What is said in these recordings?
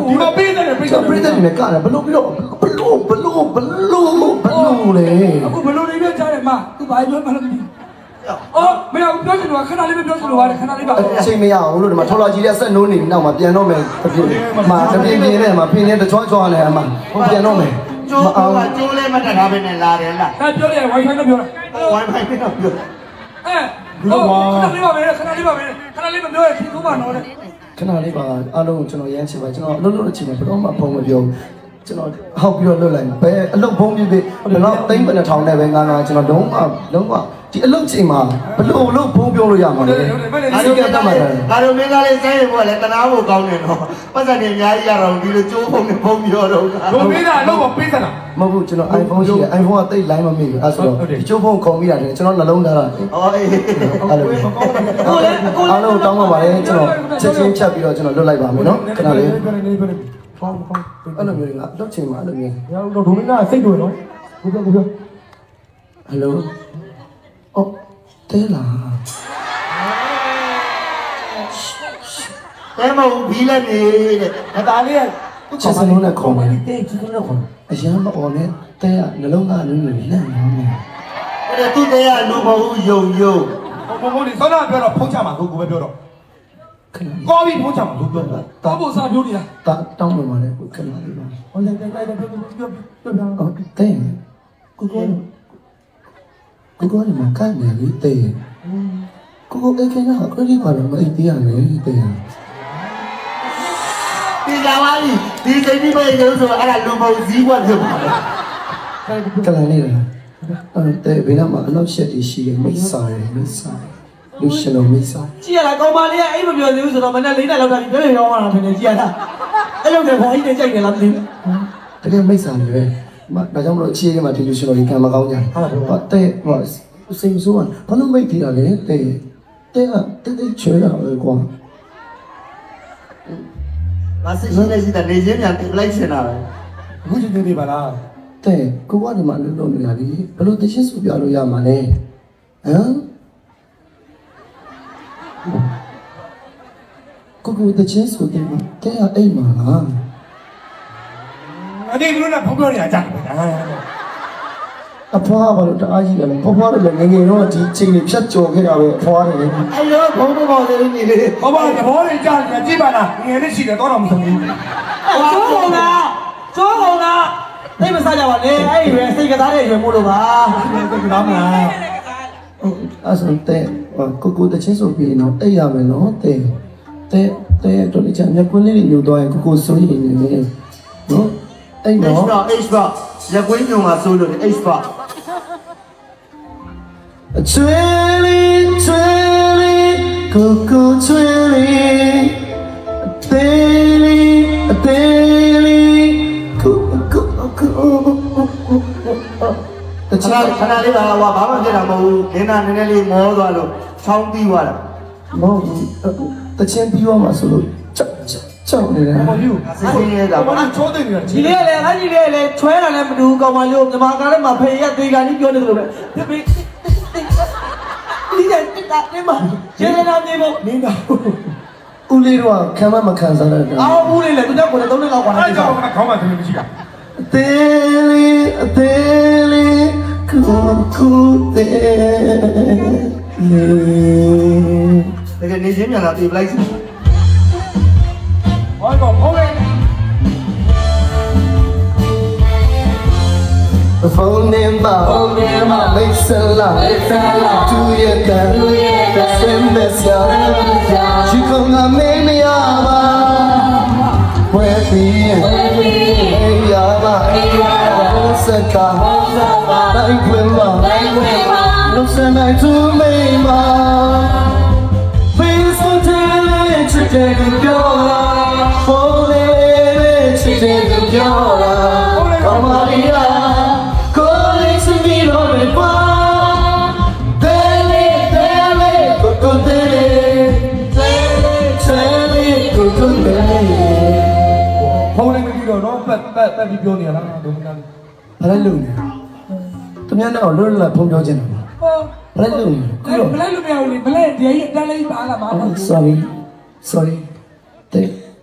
ဒီမှာပေးတယ်ပေးတယ်ပြိတ္တတွေနဲ့ကတယ်ဘလို့ပြီးတော့ဘလို့လေအခုဘလို့နေပြကြားတယ်မသူဘာပြောမှလည်းမသိအော်မင်းကပြောချင်တော့ခဏလေးပဲပြောချင်လို့ပါတယ်ခဏလေးပါအချိန်မရအောင်လို့ဒီမှာထော်လာကြီးရဲ့ဆက်နိုးနေပြီနောက်မှာပြန်တော့မယ်တပြင်းမှာတပြင်းပြင်းနဲ့မှာဖင်းနဲ့တချွားချွားနဲ့အမှပြန်တော့မယ်ကျိုးကကျိုးလေးမတက်ထားပဲနဲ့လာတယ်လားပြောတယ် wifi နဲ့ပြောတာ wifi နဲ့တော့ပြောခဏလေးပါပဲခဏလေးပါပဲခဏလေးမပြောရဖြစ်တော့ပါတော့တဲ့ခဏလေးပါအားလုံးကျွန်တော်ရမ်းချင်ပါကျွန်တော်အလုပ်လုပ်တဲ့အချိန်မှာဘယ်တော့မှဖုန်းမပြောကျွန်တော်ဟောက်ပြီးတော့လွတ်လိုက်ဘယ်အလုပ်ဖုန်းပြပြဘယ်တော့သိန်း1000နဲ့ပဲငါကျွန်တော်လုံးဝဒီအလုပ်ချိန်မှာဘလို့လို့ဖုန်းပြောလို့ရမှာလဲအစီကတတ်မှာဒါတို့မင်းသားလေးစိုင်းရဖို့လည်းတနာဖို့ကောင်းတယ်နော်ပတ်စံတွေအများကြီးရတော့ဒီလိုကျိုးဖုန်းနဲ့ဖုန်းပြောတော့ဒုမင်းသားအလုပ်ကိုပေးစတာမဟုတ်ဘူးကျွန်တော် iPhone ရှိတယ် iPhone ကတိတ် line မမိဘူးအဲဆိုတော့ဒီချိုးဖုန်းခုံမိတာတယ်ကျွန်တော်နှလုံးသားတာအော်အေးအားလုံးတောင်းပါပါတယ်ကျွန်တော်ချက်ချင်းဖြတ်ပြီးတော့ကျွန်တော်လွတ်လိုက်ပါမယ်နော်ခဏလေးဖောင်းအဲ့လိုမျိုးကလွတ်ချိန်မှာအဲ့လိုမျိုးဒုမင်းသားစိတ်တွေနော်ကိုပြောဟယ်လိုအော်တဲလာတဲမဟုတ်ဘီလည်းနေတဲ့ဒါလေးကချက်စလုံးနဲ့ခုံတယ်တဲချက်စလုံးနဲ့ခုံအရန်မအော်နဲ့တဲကနှလုံးသားလုံးနဲ့လန့်နေတယ်အဲ့ဒါသူတဲကလူမဟုတ်ယုံဘုံဒီစောနာပြောတော့ဖုံးချမှာကိုပဲပြောတော့ကောပြီးဖုံးချမှာကိုပြောတာတောင်းဖို့စားပြောနေတာတောင်းလို့ပါလေခဏလေးပါဟောလည်းပြောတဲကိုဒီမှာကန်နေပြီတဲကိုအဲ့ကနာခရီးပါတော့မအိတ်တရားလေတဲဒီကြပါလိဒီစိတ်ကြီးပဲလို့ဆိုအဲ့ဒါလူမဟုတ်ဇီးကွက်ဖြစ်ပါလေကလန်လေးလားတဲဘယ်တော့မှအနောက်ရှက်ကြီးရှိတယ်မိစ္ဆာရယ်လူရှင်တော်မိစ္ဆာကြည့်ရတာကောင်မလေးကအိမ်မပြောသေးဘူးဆိုတော့မနေ့၄နှစ်လောက်တာဒီပြည့်ရောင်းလာတာထင်တယ်ကြည့်ရတာအဲ့လိုနဲ့ဘောကြီးနဲ့ကြိုက်တယ်လားမသိဘူးတကယ်မိစ္ဆာနေပဲဒါကြောင့်မလို့အခြေအနေမှာဒီလူရှင်တော်ကြီးကံမကောင်းကြဘူးတဲဟောစိတ်ဆိုးကဘာလို့မိတ်ထီတာလဲတဲကချွဲတာပဲကွာငါစိတ်ရှိနေစီတဲ့နေချင်းပြန်လိုက်ချင်တာပဲအခုချိန်နေပါလားတဲကိုကဒီမှာလွတ်လွတ်နေတာလေဘယ်လိုတရှင်းစုပြလို့ရမှာလဲဟမ်ကိုတချင်းစုတယ်တဲကအိမ်မှာလားအတေကလည်းဖုန်းပြောနေတာကြာတယ်အဖွားဘာလို့တအားကြီးတယ်လဲဖွားလည်းငငယ်တော့ဒီချိန်လေးဖြတ်ကျော်ခဲ့တာပဲအဖွားတယ်အဲ့တော့ဘုံဘောလေးနေလေဘာသဘောလေးကြာတယ်ကြည့်ပါလားငယ်လေးရှိတယ်တော့မဆုံးဘူးကျောင်းကုန်လားသိမစားကြပါနဲ့အဲ့ဒီပဲစိတ်ကစားတဲ့ရွယ်မို့လို့ပါစိတ်ကစားမလားအဲ့ဆိုတဲ့ကိုတချင်းစုပြီးတော့တိတ်ရမယ်နော်တဲ့တော့ဒီချာမြကွင်းလေးညိုသွားရင်ကိုစိုးရင်နေနော်အဲ့တော့ H ပါရက်ကွင်းညုံမှာစိုးလို့ H ပါချွေလီကိုချွေလီအသေးလီကိုတခြားခဏလေးပါဘာမှဖြစ်တာမဟုတ်ဘူးဒင်းနာနည်းနည်းလေးမောသွားလို့ချောင်းပြီးသွားတာမဟုတ်ဘူးတချင်းပြီးသွားမှာဆိုလို့ကြောက်နေတယ်မဟုတ်ဘူးစိတ်ရတာဘာချောသိနေတာဒီလေးလေအဲ့ဒီလေးလေချွဲတာလည်းမတူကောင်မလို့မြမကားထဲမှာဖေးရသေးကန်ကြီးပြောနေတယ်လို့ပဲဖေးဒီကတက်မှာကျေရနာမြေဖို့နေတာဦးလေးတော့ခံမခံစားရတာအော်ဦးလေးလေသူကကိုယ်3နှစ်လောက်ကွာအဲ့ကြောင့်ခေါင်းမှသမီးမရှိတာအသေးလေးကိုတဲ့တကယ်နေချင်းမြန်လာပြေးလိုက်စီဟောတော့ဖုန်းလေးဖုန်းနေမှာမိတ်ဆက်လာသူရဲ့ကံစင်မစရာချီကုန်ငါမေးမရပါဝဲပြီးရပါစကားတိုင်းခွင်မှာလုံးစနိုင်သူမိမဖေးစတဲ့ချစ်တဲ့ပြောဖိုးလေးချစ်တဲ့ပြောကမာရီယာကိုလေးစမီလို့ပဲပါတဲလေးကိုတဲလေးကိုတဲဖုန်းလေးမကြည့်တော့တော့ပတ်ပြီးပြောနေရလားဒုမနာဘာလဲလုံနေသူများနဲ့လွတ်လပ်ဖုန်းပြောချင်တယ်ဘယ်လိုလဲဘယ်လိုမရဘူးလေဘယ်လဲဒီအတန်းလေးပါလားမ sorry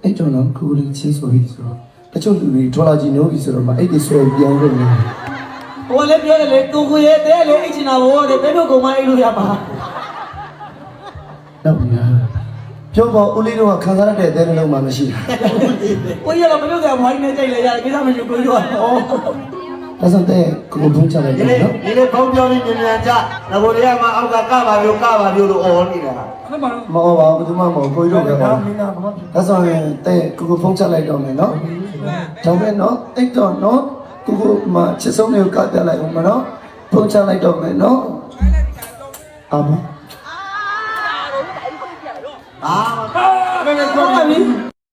အဲ့တော့တော့ကိုလေးချင်းဆိုပြီးဆိုတော့တချို့လူတွေဒေါ်လာကြီးနိုးပြီးဆိုတော့မှအဲ့ဒီဆွဲပြန်လို့နေ ဟိုလည်းပြောတယ်လေကိုရဲ့တဲ့လေအိတ်ချင်တာဘောတဲ့ဘယ်လိုကုန်မအိတ်လို့ရပါ တော့ညာပြောပါဦးလေးတို့ကခံစားရတဲ့အသေးလုံးမှမရှိဘူး ကိုရတော့ဘယ်လိုကမိုင်းနေကြိုက်လဲရတယ်ကိစ္စမရှိကိုရော ဒါဆိုတဲ့ကိုဘုံချလိုက် ဒီ တယ် နေ့ နော် ဒီနေ့ဘုံပြောနေမြန်ကြငကိုတွေကမှအောက်ကကပါမျိုးလို့အော်နေတာ ခဏမှတော့ မဟုတ်ပါဘူးဘယ်သူမှမဟုတ်ကိုကြီးတို့ပဲဟောဒါဆိုရင်တဲ့ကိုဘုံချလိုက်တော့မယ်နော်ဒါမဲ့နော်အဲ့တော့နော်ကိုမှချစ်ဆုံးတွေကိုကပြလိုက်ဦးမနော်ဘုံချလိုက်တော့မယ်နော်အာမ အာ မင်းလည်း ဟုတ်ပါပြီ